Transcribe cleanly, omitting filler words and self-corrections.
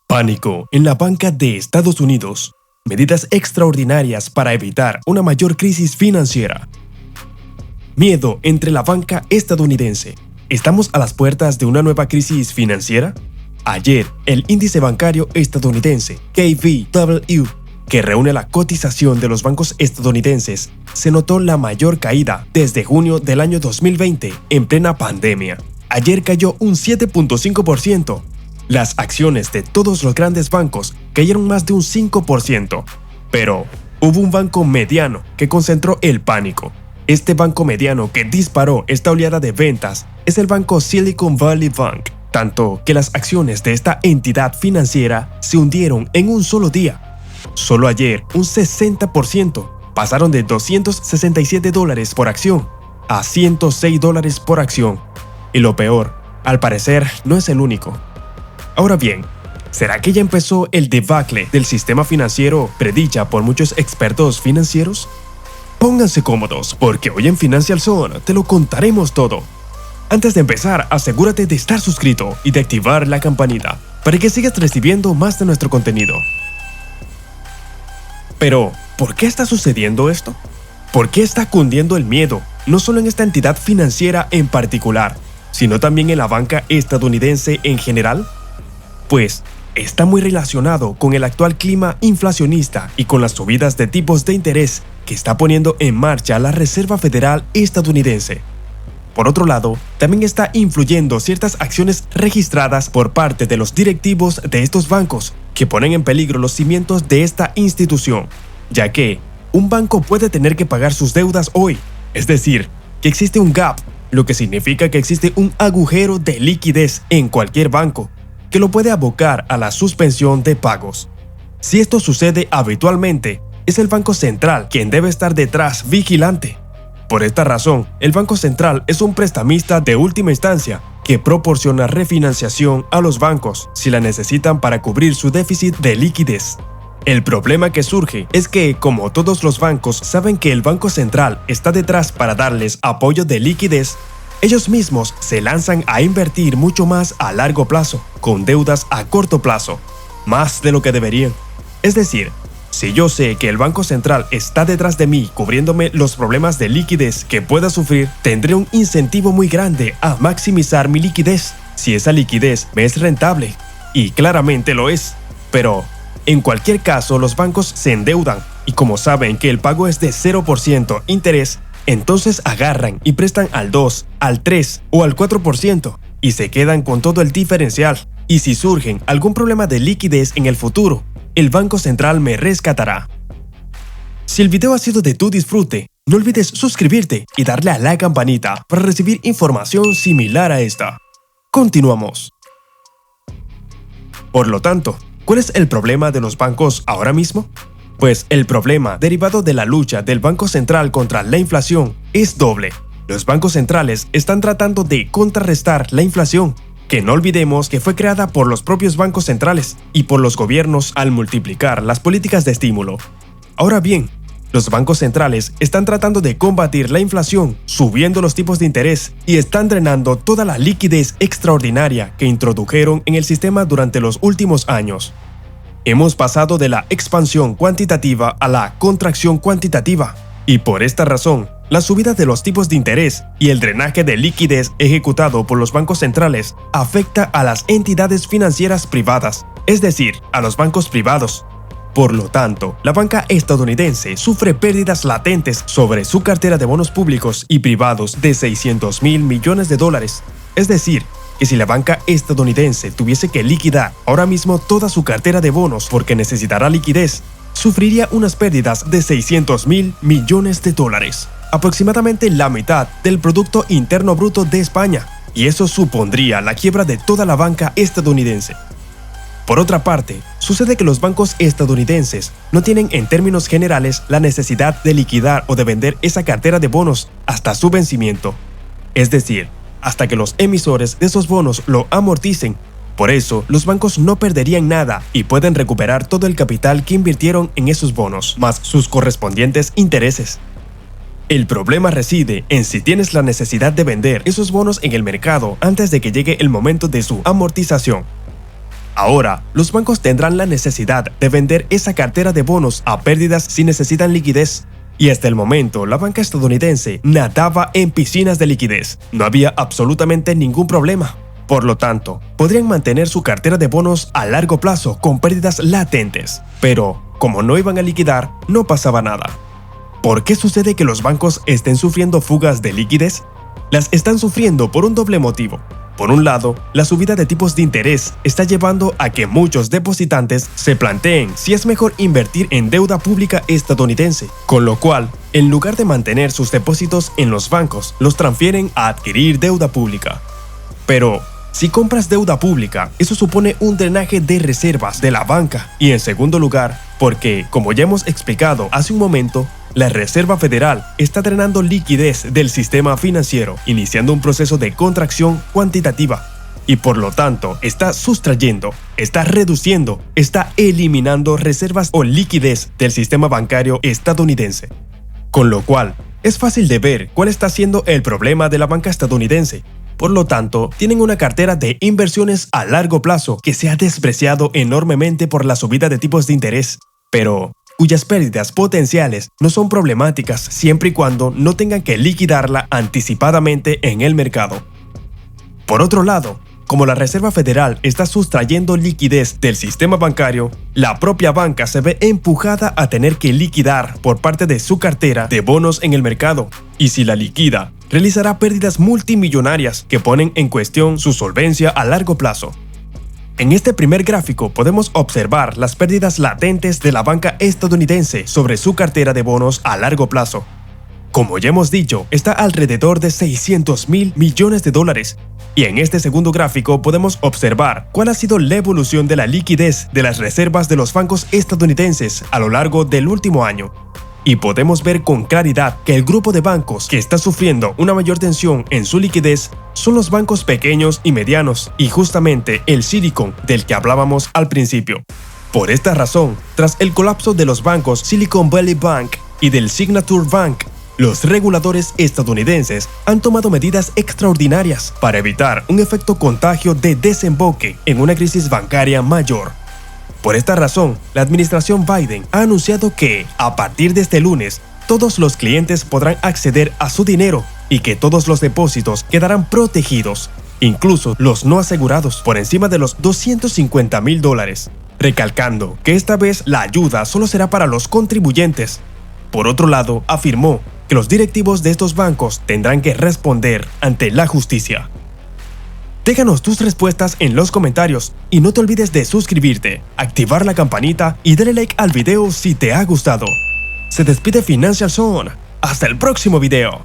Pánico en la banca de Estados Unidos. Medidas extraordinarias para evitar una mayor crisis financiera. Miedo entre la banca estadounidense. ¿Estamos a las puertas de una nueva crisis financiera? Ayer, el índice bancario estadounidense, KBW, que reúne la cotización de los bancos estadounidenses, se notó la mayor caída desde junio del año 2020 en plena pandemia. Ayer cayó un 7.5%. Las acciones de todos los grandes bancos cayeron más de un 5%. Pero hubo un banco mediano que concentró el pánico. Este banco mediano que disparó esta oleada de ventas es el banco Silicon Valley Bank, tanto que las acciones de esta entidad financiera se hundieron en un solo día. Solo ayer, un 60%, pasaron de $267 por acción a $106 por acción. Y lo peor, al parecer, no es el único. Ahora bien, ¿será que ya empezó el debacle del sistema financiero predicha por muchos expertos financieros? Pónganse cómodos, porque hoy en Financial Zone te lo contaremos todo. Antes de empezar, asegúrate de estar suscrito y de activar la campanita para que sigas recibiendo más de nuestro contenido. Pero, ¿por qué está sucediendo esto? ¿Por qué está cundiendo el miedo, no solo en esta entidad financiera en particular, sino también en la banca estadounidense en general? Pues, está muy relacionado con el actual clima inflacionista y con las subidas de tipos de interés que está poniendo en marcha la Reserva Federal estadounidense. Por otro lado, también está influyendo ciertas acciones registradas por parte de los directivos de estos bancos que ponen en peligro los cimientos de esta institución, ya que un banco puede tener que pagar sus deudas hoy, es decir, que existe un gap, lo que significa que existe un agujero de liquidez en cualquier banco, que lo puede abocar a la suspensión de pagos. Si esto sucede habitualmente, es el Banco Central quien debe estar detrás vigilante. Por esta razón, el Banco Central es un prestamista de última instancia que proporciona refinanciación a los bancos si la necesitan para cubrir su déficit de liquidez. El problema que surge es que, como todos los bancos saben que el Banco Central está detrás para darles apoyo de liquidez, ellos mismos se lanzan a invertir mucho más a largo plazo, con deudas a corto plazo, más de lo que deberían. Es decir, si yo sé que el Banco Central está detrás de mí cubriéndome los problemas de liquidez que pueda sufrir, tendré un incentivo muy grande a maximizar mi liquidez, si esa liquidez me es rentable, y claramente lo es. Pero, en cualquier caso, los bancos se endeudan, y como saben que el pago es de 0% interés, entonces agarran y prestan al 2, al 3 o al 4% y se quedan con todo el diferencial. Y si surgen algún problema de liquidez en el futuro, el Banco Central me rescatará. Si el video ha sido de tu disfrute, no olvides suscribirte y darle a la campanita para recibir información similar a esta. Continuamos. Por lo tanto, ¿cuál es el problema de los bancos ahora mismo? Pues el problema derivado de la lucha del Banco Central contra la inflación es doble. Los bancos centrales están tratando de contrarrestar la inflación, que no olvidemos que fue creada por los propios bancos centrales y por los gobiernos al multiplicar las políticas de estímulo. Ahora bien, los bancos centrales están tratando de combatir la inflación subiendo los tipos de interés y están drenando toda la liquidez extraordinaria que introdujeron en el sistema durante los últimos años. Hemos pasado de la expansión cuantitativa a la contracción cuantitativa, y por esta razón, la subida de los tipos de interés y el drenaje de liquidez ejecutado por los bancos centrales afecta a las entidades financieras privadas, es decir, a los bancos privados. Por lo tanto, la banca estadounidense sufre pérdidas latentes sobre su cartera de bonos públicos y privados de $600.000 millones. Es decir, que si la banca estadounidense tuviese que liquidar ahora mismo toda su cartera de bonos porque necesitará liquidez, sufriría unas pérdidas de $600.000 millones, aproximadamente la mitad del Producto Interno Bruto de España, y eso supondría la quiebra de toda la banca estadounidense. Por otra parte, sucede que los bancos estadounidenses no tienen en términos generales la necesidad de liquidar o de vender esa cartera de bonos hasta su vencimiento, es decir, hasta que los emisores de esos bonos lo amorticen. Por eso, los bancos no perderían nada y pueden recuperar todo el capital que invirtieron en esos bonos, más sus correspondientes intereses. El problema reside en si tienes la necesidad de vender esos bonos en el mercado antes de que llegue el momento de su amortización. Ahora, los bancos tendrán la necesidad de vender esa cartera de bonos a pérdidas si necesitan liquidez. Y hasta el momento, la banca estadounidense nadaba en piscinas de liquidez. No había absolutamente ningún problema. Por lo tanto, podrían mantener su cartera de bonos a largo plazo con pérdidas latentes. Pero, como no iban a liquidar, no pasaba nada. ¿Por qué sucede que los bancos estén sufriendo fugas de liquidez? Las están sufriendo por un doble motivo. Por un lado, la subida de tipos de interés está llevando a que muchos depositantes se planteen si es mejor invertir en deuda pública estadounidense, con lo cual, en lugar de mantener sus depósitos en los bancos, los transfieren a adquirir deuda pública. Pero, si compras deuda pública, eso supone un drenaje de reservas de la banca. Y en segundo lugar, porque, como ya hemos explicado hace un momento, la Reserva Federal está drenando liquidez del sistema financiero, iniciando un proceso de contracción cuantitativa. Y por lo tanto, está sustrayendo, está reduciendo, está eliminando reservas o liquidez del sistema bancario estadounidense. Con lo cual, es fácil de ver cuál está siendo el problema de la banca estadounidense. Por lo tanto, tienen una cartera de inversiones a largo plazo que se ha despreciado enormemente por la subida de tipos de interés, pero cuyas pérdidas potenciales no son problemáticas siempre y cuando no tengan que liquidarla anticipadamente en el mercado. Por otro lado, como la Reserva Federal está sustrayendo liquidez del sistema bancario, la propia banca se ve empujada a tener que liquidar por parte de su cartera de bonos en el mercado, y si la liquida, realizará pérdidas multimillonarias que ponen en cuestión su solvencia a largo plazo. En este primer gráfico podemos observar las pérdidas latentes de la banca estadounidense sobre su cartera de bonos a largo plazo. Como ya hemos dicho, está alrededor de $600.000 millones. Y en este segundo gráfico podemos observar cuál ha sido la evolución de la liquidez de las reservas de los bancos estadounidenses a lo largo del último año. Y podemos ver con claridad que el grupo de bancos que está sufriendo una mayor tensión en su liquidez son los bancos pequeños y medianos, y justamente el Silicon del que hablábamos al principio. Por esta razón, tras el colapso de los bancos Silicon Valley Bank y del Signature Bank, los reguladores estadounidenses han tomado medidas extraordinarias para evitar un efecto contagio de desemboque en una crisis bancaria mayor. Por esta razón, la administración Biden ha anunciado que, a partir de este lunes, todos los clientes podrán acceder a su dinero y que todos los depósitos quedarán protegidos, incluso los no asegurados, por encima de los $250.000, recalcando que esta vez la ayuda solo será para los contribuyentes. Por otro lado, afirmó que los directivos de estos bancos tendrán que responder ante la justicia. Déjanos tus respuestas en los comentarios y no te olvides de suscribirte, activar la campanita y darle like al video si te ha gustado. Se despide Financial Zone. ¡Hasta el próximo video!